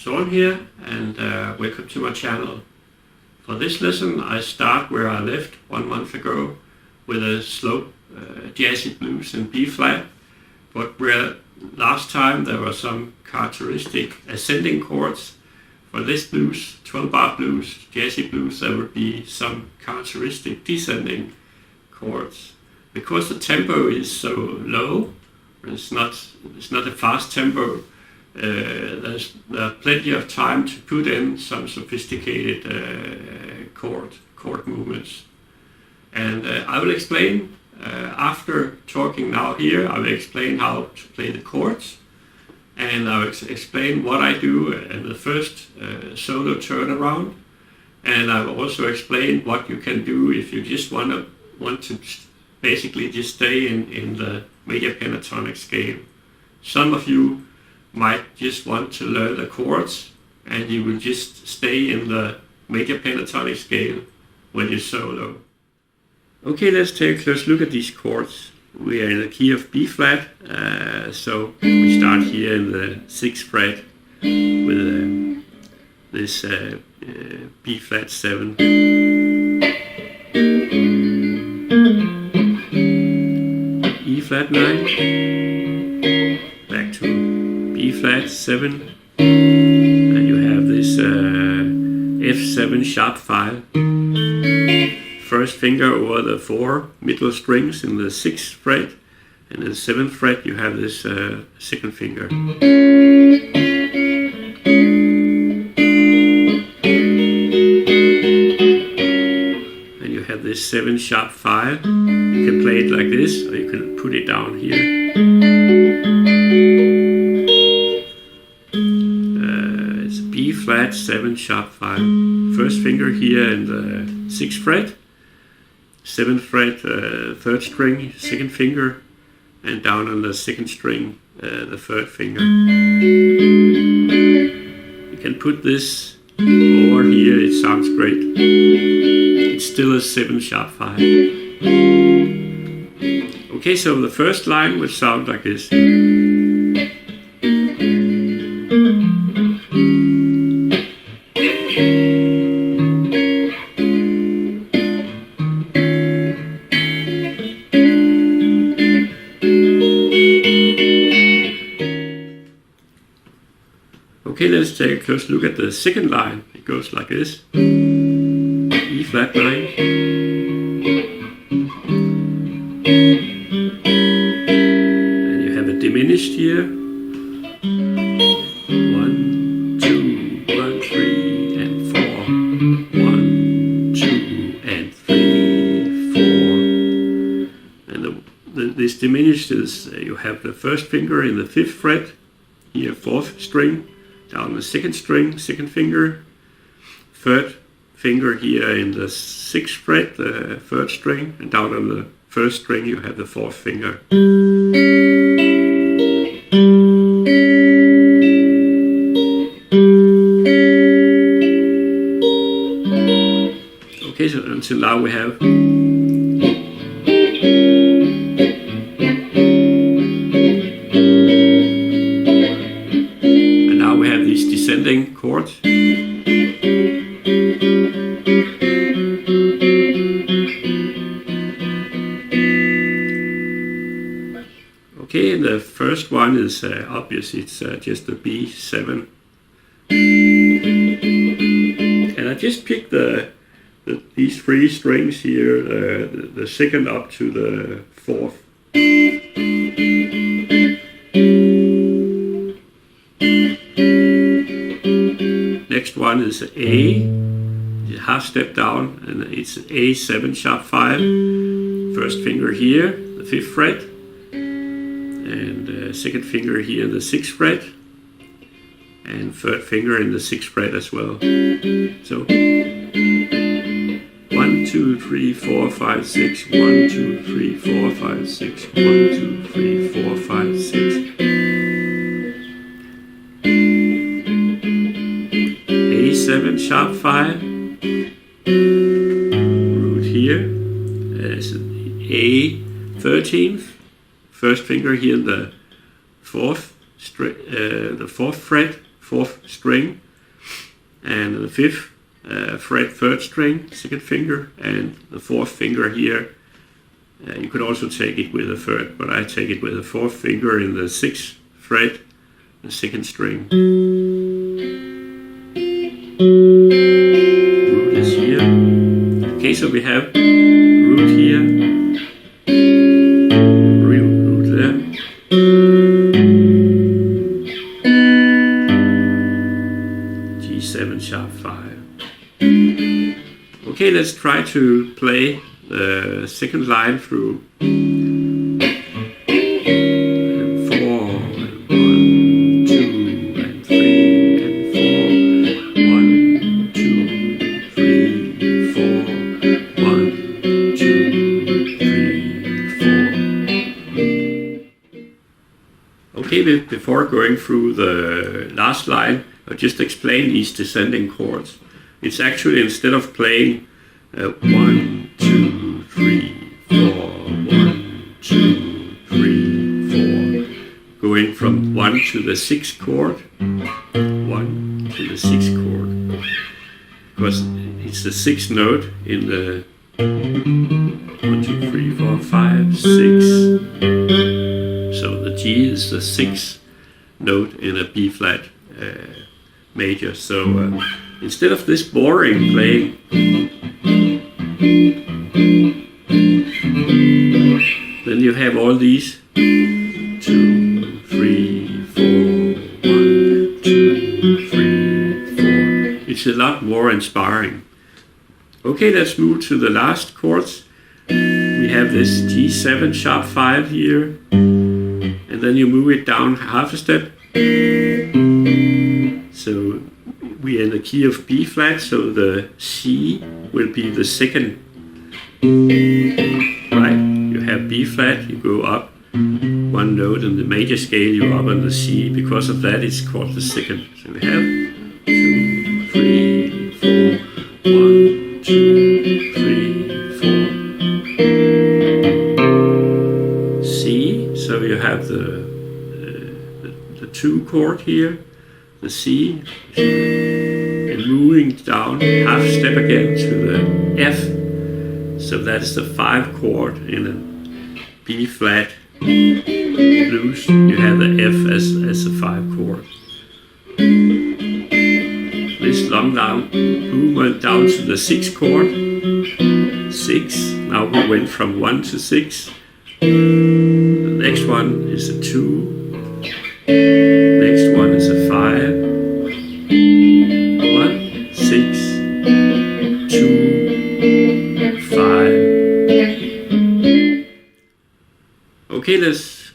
Soeren here, and welcome to my channel. For this lesson I start where I left 1 month ago with a slow jazzy blues in B flat, but where last time there were some characteristic ascending chords. For this blues, 12-bar blues, jazzy blues, there would be some characteristic descending chords. Because the tempo is so low, it's not a fast tempo, there's plenty of time to put in some sophisticated chord movements. And I will explain, after talking now here, I will explain how to play the chords, and I will explain what I do in the first solo turnaround, and I will also explain what you can do if you just want to basically just stay in the major pentatonic scale. Some of you might just want to learn the chords and you will just stay in the major pentatonic scale when you solo. Okay, let's take a close look at these chords. We are in the key of B flat, so we start here in the 6th fret with this B flat 7. E flat 9, back to B flat 7, and you have this F7 sharp 5. First finger over the 4 middle strings in the 6th fret, and in the 7th fret you have this 2nd finger. And you have this 7 sharp 5. You can play it like this, or you can put it down here. It's B flat 7 sharp 5. First finger here in the 6th fret. 7th fret, 3rd string, 2nd finger, and down on the 2nd string, the 3rd finger. You can put this over here, it sounds great. It's still a 7 sharp 5. Okay, so the first line would sound like this. Okay, let's take a close look at the second line. It goes like this. E flat 9. And you have it diminished here. 1, 2, 1, 3, and 4. 1, 2, and 3, 4. And this diminished is, you have the first finger in the 5th fret, here 4th string, down the 2nd string, 2nd finger, 3rd finger here in the 6th fret, the 3rd string, and down on the 1st string you have the 4th finger. Okay, so until now we have descending chords. Okay, and the first one is obvious, it's just the B7. And I just picked these 3 strings here, the 2nd up to the 4th. Next one is A, half step down, and it's A7 sharp 5. First finger here, the 5th fret, and 2nd finger here in the 6th fret, and 3rd finger in the 6th fret as well. So 1, 2, 3, 4, 5, 6, 1, 2, 3, 4, 5, 6, 1, 2, 3, 4, 5, 6. A7 sharp 5, root here, as A13, first finger here in the 4th fret, 4th string, and the 5th fret 3rd string, 2nd finger, and the 4th finger here. You could also take it with a 3rd, but I take it with a 4th finger in the 6th fret, the 2nd string. Root is here. Okay, so we have root here, root there. G7 sharp 5. Okay, let's try to play the second line through. 4 and 1, 2 and 3 and 4. 1, 2, 3, 4. 1, 2, 3, 4. Okay, before going through the last line, I'll just explain these descending chords. It's actually, instead of playing 1, 2, 3, 4, 1, 2, 3, 4, going from 1 to the 6th chord, 1 to the 6th chord, because it's the 6th note in the 1, 2, 3, 4, 5, 6. So the G is the 6th note in a B flat major. So instead of this boring playing, then you have all these 2, 3, 4, 1, 2, 3, 4. It's a lot more inspiring. Okay, let's move to the last chords. We have this G7 sharp 5 here, and then you move it down half a step. So we are in the key of B flat, so the C will be the 2nd. Right? You have B flat, you go up 1 note in the major scale, you up on the C. Because of that, it's called the 2nd. So we have 2, 3, 4, 1, 2, 3, 4. C. So you have the 2 chord here, the C, and moving down half step again to the F. So that is the 5 chord in a B flat blues. You have the F as a 5 chord. This long down movement down to the 6th chord. 6. Now we went from 1 to 6. The next one is a 2. Next one is a 5. 1, 6, 2, 5. Okay, let's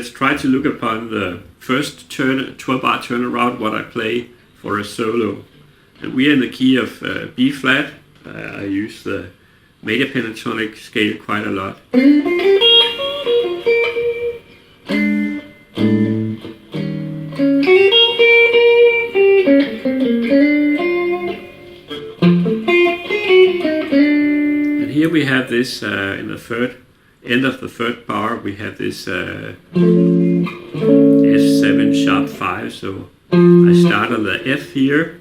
try to look upon the first 12-bar turnaround, what I play for a solo. And we are in the key of B flat. I use the major pentatonic scale quite a lot. And here we have this in the end of the 3rd bar, we have this F7 sharp 5. So I start on the F here,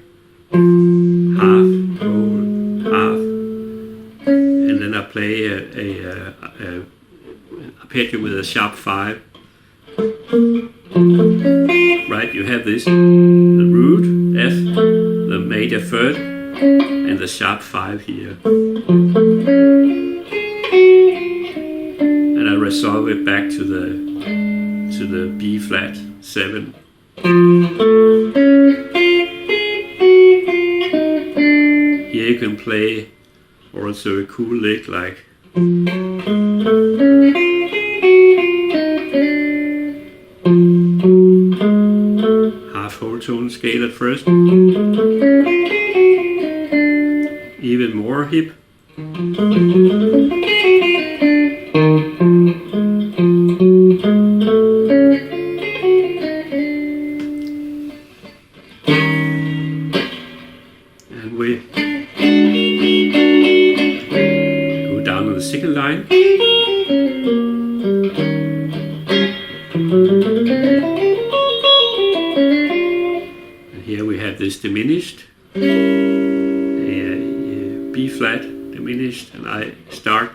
half, whole, half, and then I play a arpeggio with a sharp 5. Right, you have this, the root, F, the major 3rd, and the sharp 5 here. And I resolve it back to the B flat 7. Here you can play also a cool lick like half whole tone scale at first, even more hip. And we go down on the 2nd line. have this diminished, B flat diminished, and I start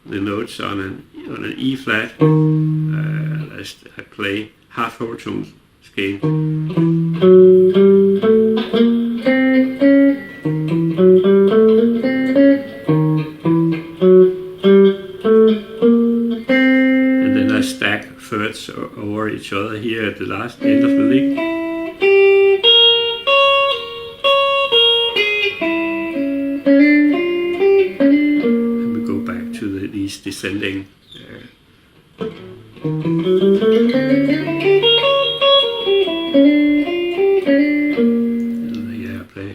the notes on an E flat. I play half whole tone scale. And then I stack thirds over each other here at the last end of the lick. And we go back to these descending. Here I play.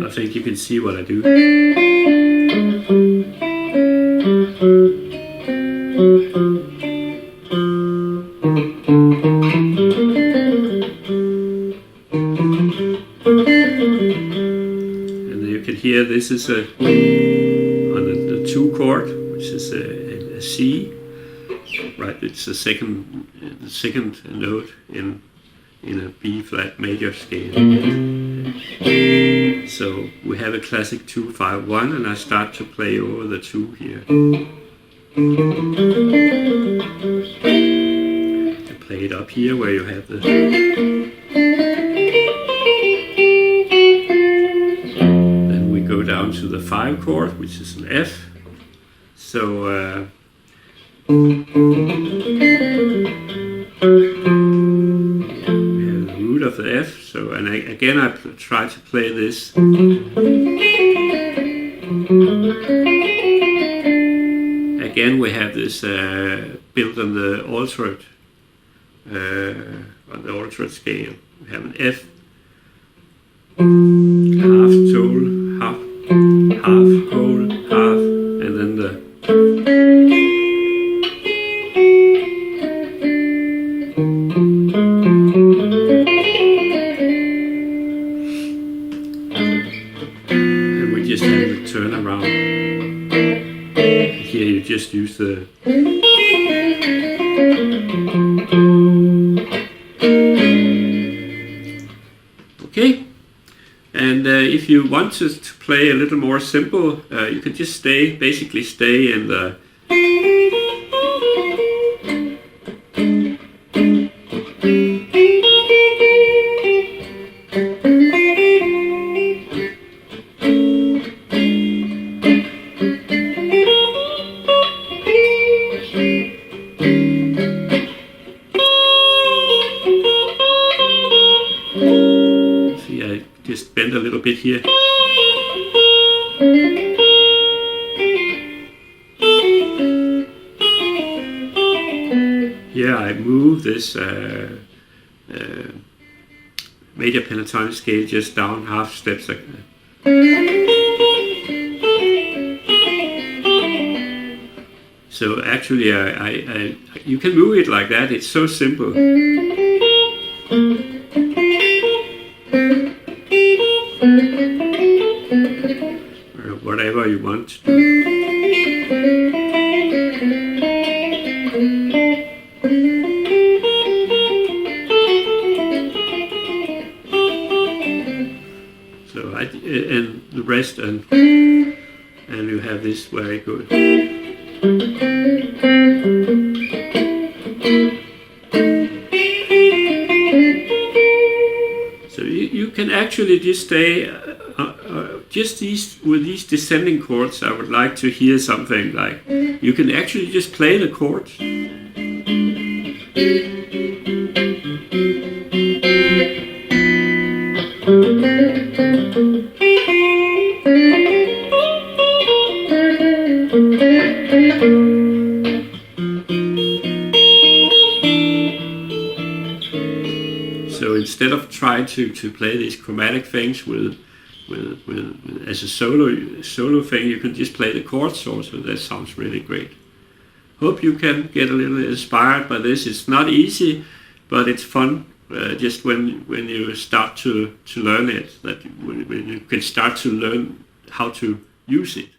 I think you can see what I do. And you can hear this is on the 2 chord, which is a C. Right, it's the second note in a B flat major scale. So we have a classic 2-5-1, and I start to play over the 2 here. I play it up here where you have the. Then we go down to the 5 chord, which is an F. So we have the root of the F. So, and again I try to play this. Again we have this built on the altered scale. We have an F, half tone, half whole, half, and then the. Just have to turn around. Here you just use the. Okay, and if you want to play a little more simple, you can just basically stay in the. Just bend a little bit here. Here I move this major pentatonic scale just down half steps like that. So actually you can move it like that, it's so simple. Whatever you want to do. So and the rest and you have this very good. So you can actually just stay. Just with these descending chords, I would like to hear something like, you can actually just play the chords. So instead of trying to play these chromatic things with as a solo thing, you can just play the chords also. That sounds really great. Hope you can get a little inspired by this. It's not easy, but it's fun. Just when you start to learn it, that when you can start to learn how to use it.